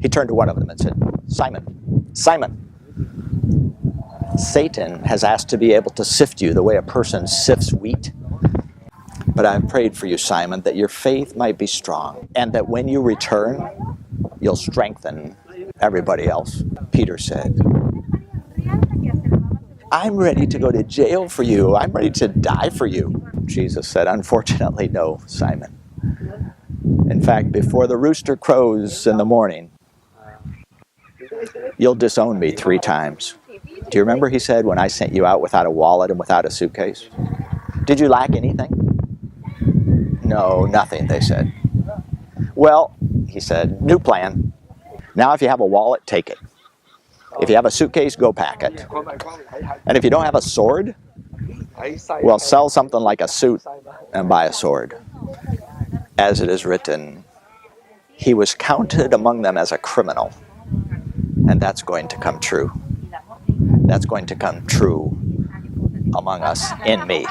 He turned to one of them and said, Simon, Simon, Satan has asked to be able to sift you the way a person sifts wheat. But I've prayed for you, Simon, that your faith might be strong, and that when you return, you'll strengthen everybody else. Peter said, I'm ready to go to jail for you. I'm ready to die for you. Jesus said, unfortunately, no, Simon. In fact, before the rooster crows in the morning, you'll disown me 3 times. Do you remember he said when I sent you out without a wallet and without a suitcase? Did you lack anything? No, nothing, they said. Well, he said, new plan. Now if you have a wallet, take it. If you have a suitcase, go pack it. And if you don't have a sword, well, sell something like a suit and buy a sword. As it is written, he was counted among them as a criminal. And that's going to come true. That's going to come true among us, in me.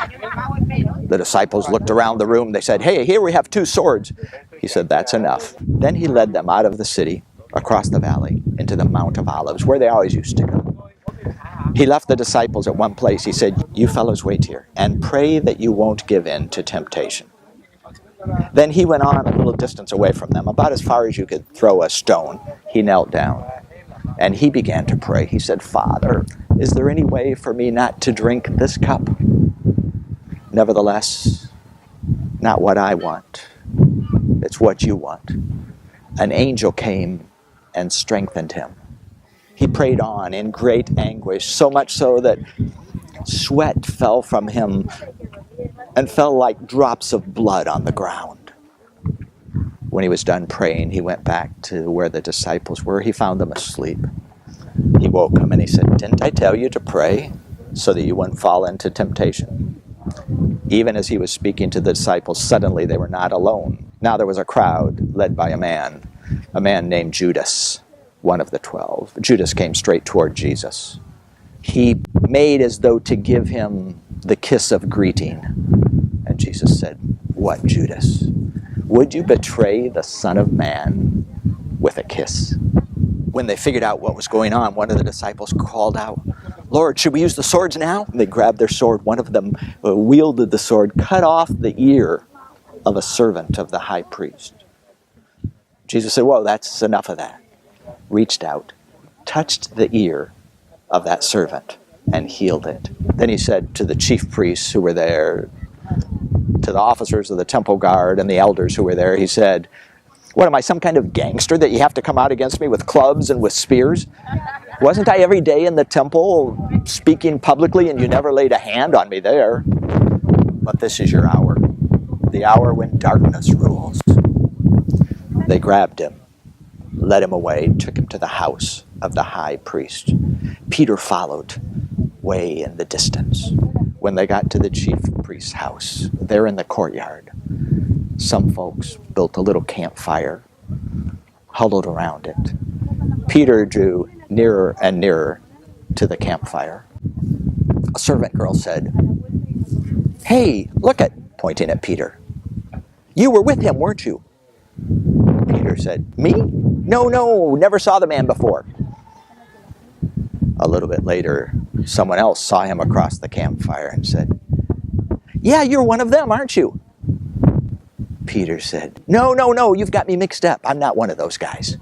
The disciples looked around the room. They said, hey, here we have 2 swords. He said, that's enough. Then he led them out of the city, across the valley, into the Mount of Olives, where they always used to go. He left the disciples at one place. He said, you fellows wait here, and pray that you won't give in to temptation. Then he went on a little distance away from them, about as far as you could throw a stone. He knelt down, and he began to pray. He said, Father, is there any way for me not to drink this cup? Nevertheless, not what I want. It's what you want. An angel came and strengthened him. He prayed on in great anguish, so much so that sweat fell from him and fell like drops of blood on the ground. When he was done praying, he went back to where the disciples were. He found them asleep. He woke them and he said, didn't I tell you to pray so that you wouldn't fall into temptation? Even as he was speaking to the disciples, suddenly they were not alone. Now there was a crowd led by a man named Judas, one of the 12. Judas came straight toward Jesus. He made as though to give him the kiss of greeting. And Jesus said, what, Judas? Would you betray the Son of Man with a kiss? When they figured out what was going on, one of the disciples called out, Lord, should we use the swords now? And they grabbed their sword. One of them wielded the sword, cut off the ear of a servant of the high priest. Jesus said, whoa, that's enough of that. Reached out, touched the ear of that servant, and healed it. Then he said to the chief priests who were there, to the officers of the temple guard and the elders who were there, he said, what, am I some kind of gangster that you have to come out against me with clubs and with spears? Wasn't I every day in the temple speaking publicly and you never laid a hand on me there? But this is your hour, the hour when darkness rules. They grabbed him, led him away, took him to the house of the high priest. Peter followed way in the distance. When they got to the chief priest's house, there in the courtyard, some folks built a little campfire, huddled around it. Peter drew nearer and nearer to the campfire. A servant girl said, hey, look at, pointing at Peter. You were with him, weren't you? Peter said, me? No, never saw the man before. A little bit later, someone else saw him across the campfire and said, yeah, you're one of them, aren't you? Peter said, no, you've got me mixed up. I'm not one of those guys.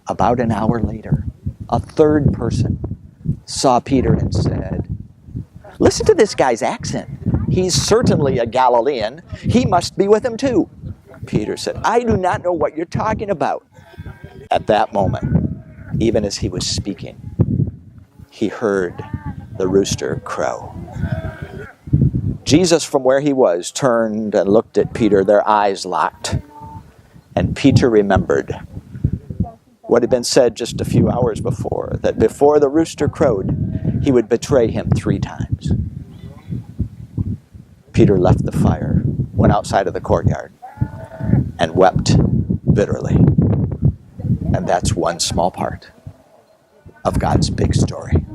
About an hour later, a third person saw Peter and said, listen to this guy's accent. He's certainly a Galilean. He must be with him too. Peter said, I do not know what you're talking about. At that moment, even as he was speaking, he heard the rooster crow. Jesus, from where he was, turned and looked at Peter, their eyes locked. And Peter remembered what had been said just a few hours before, that before the rooster crowed, he would betray him 3 times. Peter left the fire, went outside of the courtyard, and wept bitterly. And that's one small part of God's big story.